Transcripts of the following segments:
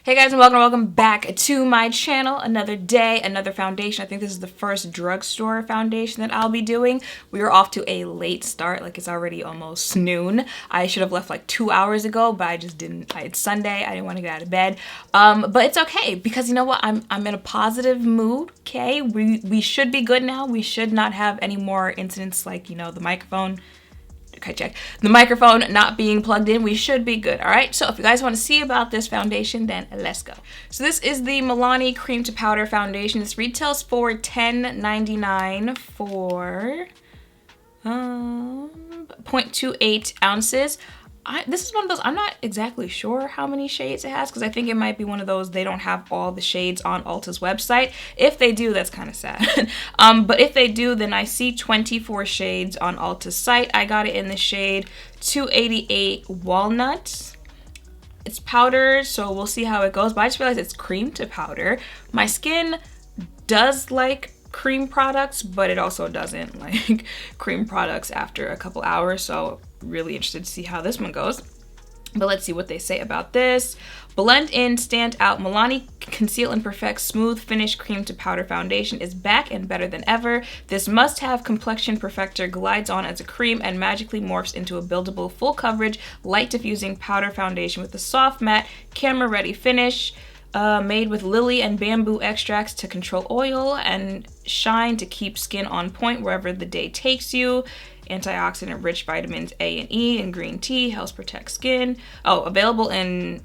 Hey guys, and welcome back to my channel. Another day, another foundation. I think this is the first drugstore foundation that I'll be doing. We are off to a late start, like it's already almost noon. I should have left like 2 hours ago, but I just didn't. It's Sunday, I didn't want to get out of bed. But it's okay, because you know what? I'm in a positive mood, okay? We should be good now. We should not have any more incidents like, you know, the microphone. Okay, check. The microphone not being plugged in. We should be good, all right? So if you guys want to see about this foundation, then let's go. So this is the Milani Cream to Powder Foundation. This retails for $10.99 for 0.28 ounces. This is one of those, I'm not exactly sure how many shades it has, because I think it might be one of those they don't have all the shades on Ulta's website. If they do, that's kind of sad. But if they do, then I see 24 shades on Ulta's site. I got it in the shade 288 Walnut. It's powder, so we'll see how it goes, but I just realized it's cream to powder. My skin does like cream products, but it also doesn't like cream products after a couple hours, so really interested to see how this one goes. But let's see what they say about this. Blend in, stand out. Milani Conceal and Perfect Smooth Finish Cream to Powder Foundation is back and better than ever. This must-have complexion perfector glides on as a cream and magically morphs into a buildable, full coverage, light diffusing powder foundation with a soft, matte, camera-ready finish. Made with lily and bamboo extracts to control oil and shine to keep skin on point wherever the day takes you. Antioxidant rich vitamins A and E and green tea helps protect skin. Oh, available in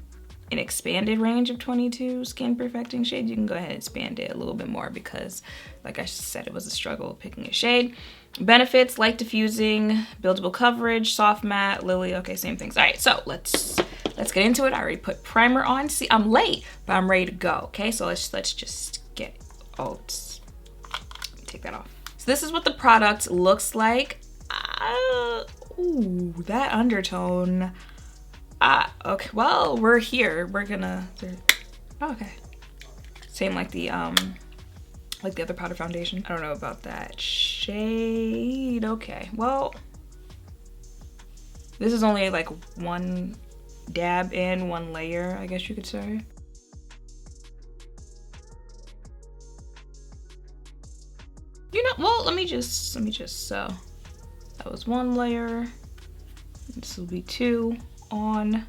an expanded range of 22 skin perfecting shades. You can go ahead and expand it a little bit more because, like I said, it was a struggle picking a shade. Benefits: light diffusing, buildable coverage, soft matte, lily. Okay, same things. All right, so let's get into it. I already put primer on. See, I'm late, but I'm ready to go. Okay, so let's just get it. Oh, take that off. So this is what the product looks like. Ooh, that undertone. Okay, well, we're here. We're gonna, okay. Same like the other powder foundation. I don't know about that shade. Okay, well, this is only like one dab in, one layer, I guess you could say. You know, well, let me just, so that was one layer. This will be two on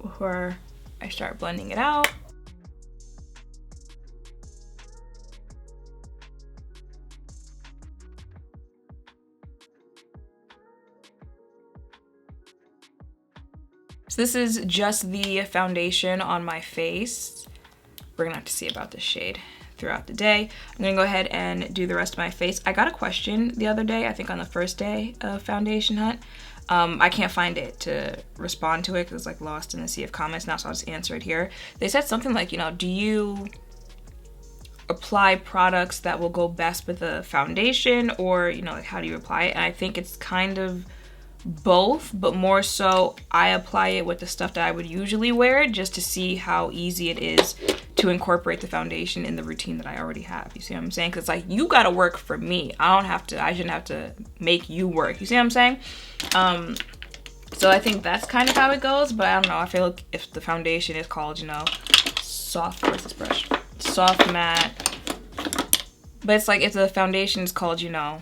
before I start blending it out. So this is just the foundation on my face. We're gonna have to see about this shade throughout the day. I'm gonna go ahead and do the rest of my face. I got a question the other day, I think on the first day of foundation hunt. I can't find it to respond to it because it's like lost in the sea of comments now, so I'll just answer it here. They said something like, you know, do you apply products that will go best with the foundation, or, you know, like how do you apply it? And I think it's kind of both, but more so I apply it with the stuff that I would usually wear just to see how easy it is to incorporate the foundation in the routine that I already have. You see what I'm saying? Because like, you gotta work for me. I shouldn't have to make you work. You see what I'm saying? So I think that's kind of how it goes, but I don't know. I feel like if the foundation is called, you know, soft, where's this brush? Soft matte. But it's like if the foundation is called, you know,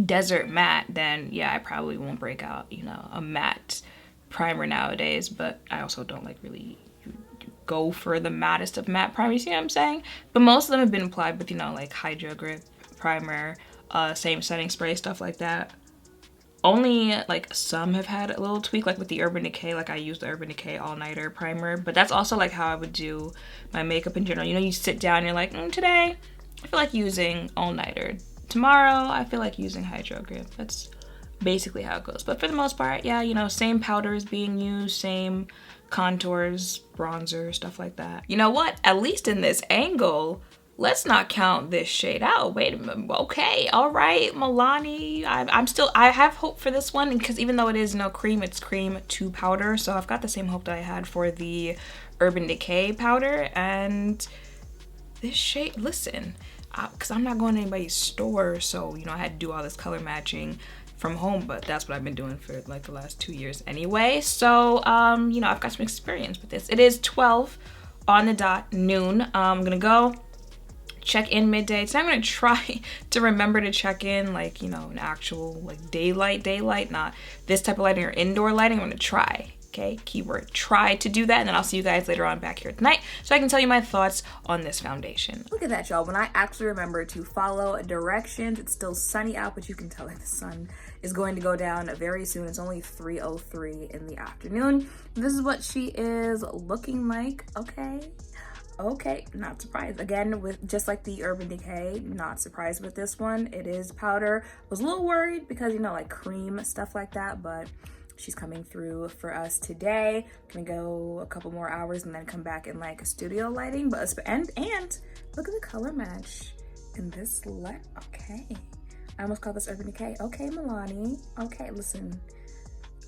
desert matte, then yeah, I probably won't break out, you know, a matte primer nowadays, but I also don't like really go for the mattest of matte primers, you know what I'm saying? But most of them have been applied with, you know, like Hydro Grip primer, same setting spray, stuff like that. Only like some have had a little tweak, like with the Urban Decay, like I use the Urban Decay All Nighter primer, but that's also like how I would do my makeup in general. You know, you sit down and you're like, today I feel like using All Nighter. Tomorrow, I feel like using Hydro Grip. That's basically how it goes. But for the most part, yeah, you know, same powder is being used, same contours, bronzer, stuff like that. You know what? At least in this angle, let's not count this shade out. Wait a minute. Okay, all right, Milani. I have hope for this one, because even though it is no cream, it's cream to powder. So I've got the same hope that I had for the Urban Decay powder. And this shade, listen, because I'm not going to anybody's store, so, you know, I had to do all this color matching from home, but that's what I've been doing for like the last 2 years anyway. So, you know, I've got some experience with this. It is 12 on the dot, noon. I'm gonna go check in midday. So I'm gonna try to remember to check in like, you know, an actual like daylight, not this type of lighting or indoor lighting. I'm gonna try. Okay, keyword try to do that, and then I'll see you guys later on back here tonight so I can tell you my thoughts on this foundation. Look at that, y'all. When I actually remember to follow directions, it's still sunny out, but you can tell that the sun is going to go down very soon. It's only 3:03 in the afternoon. This is what she is looking like. Okay, not surprised. Again, with just like the Urban Decay, not surprised with this one. It is powder. Was a little worried because, you know, like cream, stuff like that, but she's coming through for us today. Gonna go a couple more hours and then come back in like a studio lighting. But and look at the color match in this light. Okay, I almost called this Urban Decay. Okay, Milani. Okay, listen.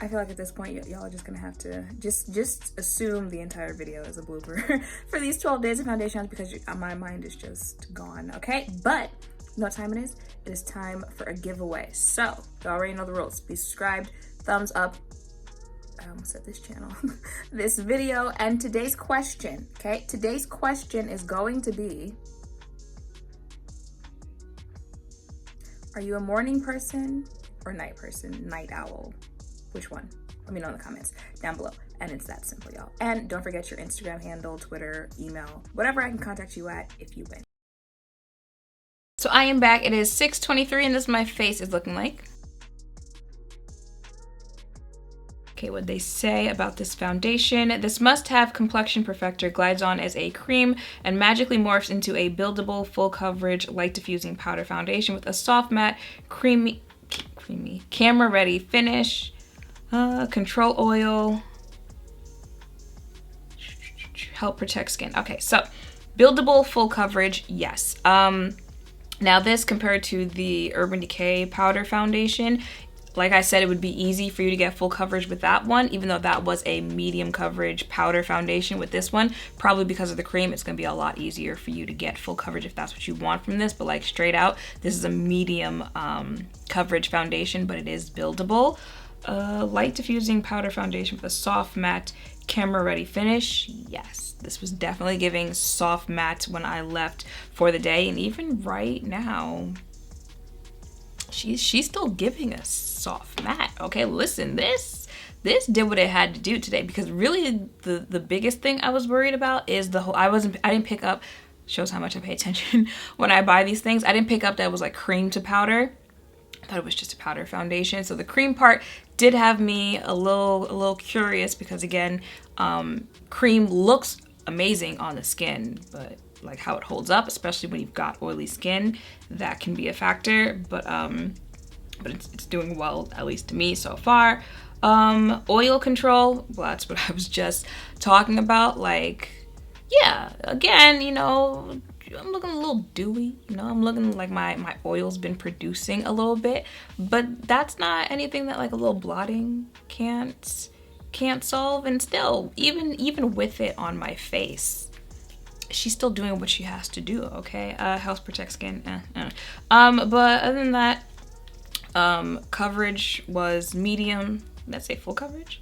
I feel like at this point, y'all are just gonna have to just assume the entire video is a blooper for these 12 days of foundation because my mind is just gone. Okay, but you know what time it is? It is time for a giveaway. So you already know the rules. Be subscribed. Thumbs up. I almost said this channel. This video. And today's question, okay? Today's question is going to be, are you a morning person or night person? Night owl? Which one? Let me know in the comments down below. And it's that simple, y'all. And don't forget your Instagram handle, Twitter, email, whatever I can contact you at if you win. So I am back. It is 6:23 and this is my face is looking like. Okay, what they say about this foundation. This must-have complexion perfector glides on as a cream and magically morphs into a buildable, full coverage, light diffusing powder foundation with a soft matte, creamy, camera-ready finish, control oil, help protect skin. Okay, so buildable, full coverage, yes. Now this compared to the Urban Decay powder foundation, like I said, it would be easy for you to get full coverage with that one, even though that was a medium coverage powder foundation. With this one, probably because of the cream, it's gonna be a lot easier for you to get full coverage if that's what you want from this. But like straight out, this is a medium coverage foundation, but it is buildable. Light diffusing powder foundation with a soft matte camera ready finish. Yes, this was definitely giving soft matte when I left for the day, and even right now, she's still giving us soft matte. Okay, listen, this did what it had to do today, because really the biggest thing I was worried about is the whole, I didn't pick up, shows how much I pay attention when I buy these things. I didn't pick up that it was like cream to powder. I thought it was just a powder foundation. So the cream part did have me a little curious, because again, cream looks amazing on the skin, but like how it holds up, especially when you've got oily skin, that can be a factor. But it's doing well, at least to me so far. Oil control, well, that's what I was just talking about. Like, yeah, again, you know, I'm looking a little dewy, you know, I'm looking like my oil's been producing a little bit, but that's not anything that like a little blotting can't solve. And still, even with it on my face, she's still doing what she has to do. Okay, helps protect skin. But other than that, coverage was medium. Did that say full coverage?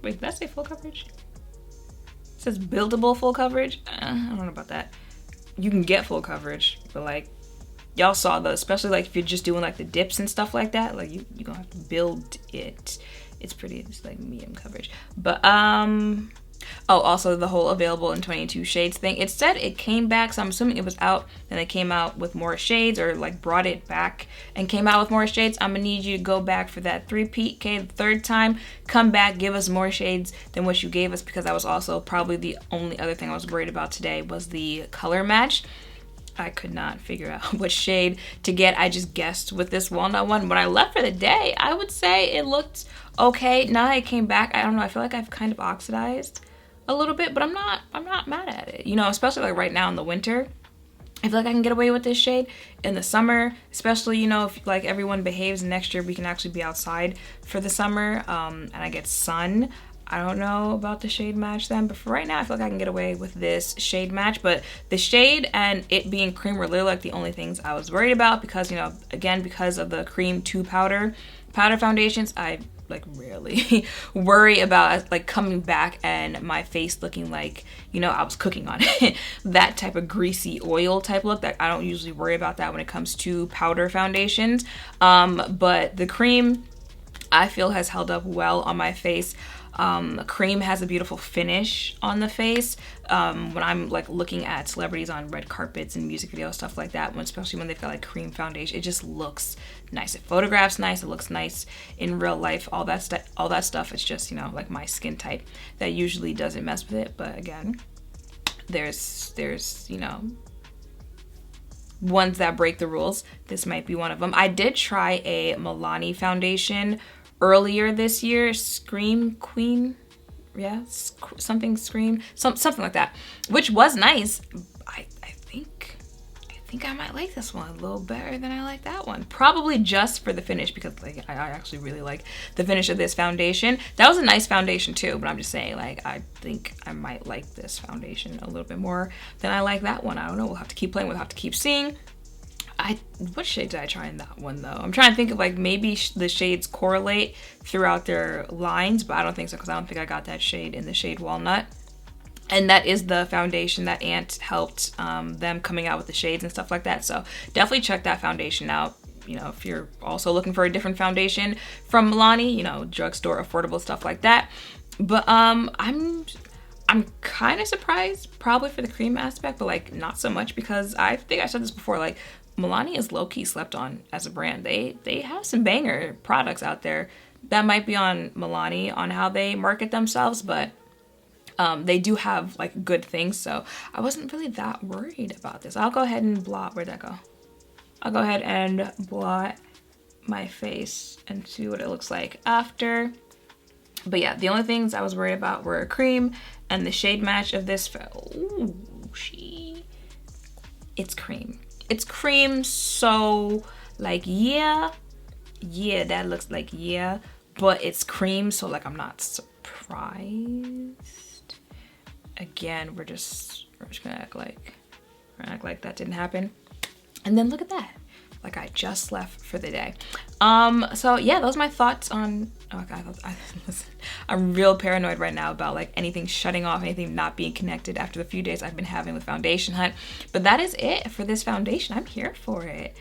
Wait, did that say full coverage? It says buildable full coverage. I don't know about that. You can get full coverage, but like y'all saw the, especially like if you're just doing like the dips and stuff like that, like you're gonna have to build it. It's like medium coverage. But oh, also the whole available in 22 shades thing. It said it came back, so I'm assuming it was out and it came out with more shades, or like brought it back and came out with more shades. I'm gonna need you to go back for that three-peat, okay? The third time, come back, give us more shades than what you gave us, because that was also probably the only other thing I was worried about today was the color match. I could not figure out what shade to get. I just guessed with this walnut one. When I left for the day, I would say it looked okay. Now that I came back, I don't know, I feel like I've kind of oxidized a little bit, but I'm not mad at it. You know, especially like right now in the winter, I feel like I can get away with this shade. In the summer, especially, you know, if like everyone behaves, next year we can actually be outside for the summer, and I get sun. I don't know about the shade match then, but for right now, I feel like I can get away with this shade match. But the shade and it being cream were literally like the only things I was worried about, because, you know, again, because of the cream to powder Powder foundations, I like rarely worry about like coming back and my face looking like, you know, I was cooking on it. That type of greasy oil type look, that I don't usually worry about that when it comes to powder foundations. But the cream I feel has held up well on my face. Cream has a beautiful finish on the face. When I'm like looking at celebrities on red carpets and music videos, stuff like that, especially when they've got like cream foundation, it just looks nice. It photographs nice. It looks nice in real life. All that stuff. It's just, you know, like my skin type that usually doesn't mess with it. But again, there's you know, ones that break the rules. This might be one of them. I did try a Milani foundation earlier this year, Scream Queen, yeah, something like that, which was nice. I think I might like this one a little better than I like that one, probably just for the finish, because like I actually really like the finish of this foundation. That was a nice foundation too, but I'm just saying, like, I think I might like this foundation a little bit more than I like that one. I don't know, we'll have to keep playing, we'll have to keep seeing. What shade did I try in that one though? I'm trying to think of like maybe the shades correlate throughout their lines, but I don't think so, because I don't think I got that shade in the shade Walnut. And that is the foundation that Ant helped them coming out with the shades and stuff like that. So definitely check that foundation out. You know, if you're also looking for a different foundation from Milani, you know, drugstore affordable stuff like that. But I'm kind of surprised, probably for the cream aspect, but like not so much, because I think I said this before, like Milani is low-key slept on as a brand. They have some banger products out there. That might be on Milani on how they market themselves, but they do have like good things, so I wasn't really that worried about this. I'll go ahead and blot. Where'd that go? I'll go ahead and blot my face and see what it looks like after. But yeah, the only things I was worried about were cream and the shade match of this. Ooh, it's cream. It's cream, so like yeah, that looks like yeah, but it's cream, so like I'm not surprised. Again, we're just gonna act like that didn't happen. And then look at that, like I just left for the day. So yeah, those are my thoughts on, oh god, listen, I'm real paranoid right now about like anything shutting off, anything not being connected after the few days I've been having with foundation hunt. But that is it for this foundation. I'm here for it.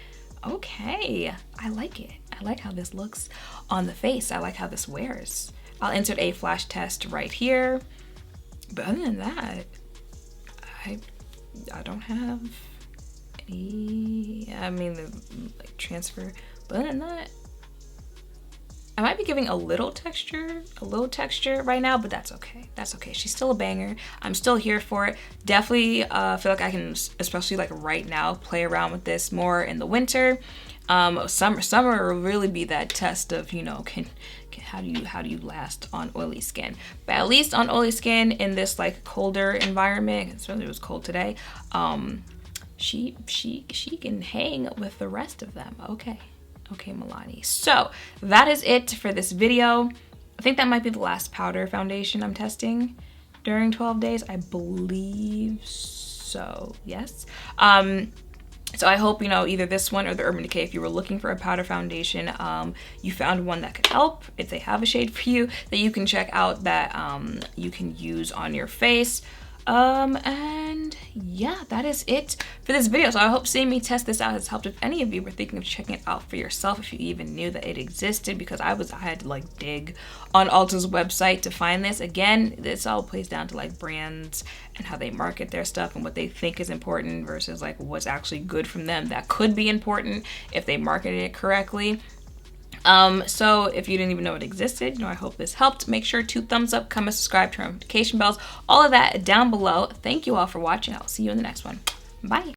Okay, I like it. I like how this looks on the face. I like how this wears. I'll insert a flash test right here. But other than that, I don't have any, I mean, like transfer, but other than that, I might be giving a little texture right now, but that's okay. That's okay. She's still a banger. I'm still here for it. Definitely feel like I can, especially like right now, play around with this more in the winter. Summer will really be that test of, you know, how do you last on oily skin. But at least on oily skin in this like colder environment, especially it was cold today, she can hang with the rest of them. Okay, Milani. So that is it for this video. I think that might be the last powder foundation I'm testing during 12 days. I believe so, yes. So I hope, you know, either this one or the Urban Decay, if you were looking for a powder foundation, you found one that could help. If they have a shade for you that you can check out, that you can use on your face. And yeah, that is it for this video. So I hope seeing me test this out has helped. If any of you were thinking of checking it out for yourself, if you even knew that it existed, because I had to like dig on Ulta's website to find this. Again, this all plays down to like brands and how they market their stuff and what they think is important versus like what's actually good from them that could be important if they marketed it correctly. So if you didn't even know it existed, you know, I hope this helped. Make sure to thumbs up, comment, subscribe, turn on notification bells, all of that down below. Thank you all for watching. I'll see you in the next one. Bye.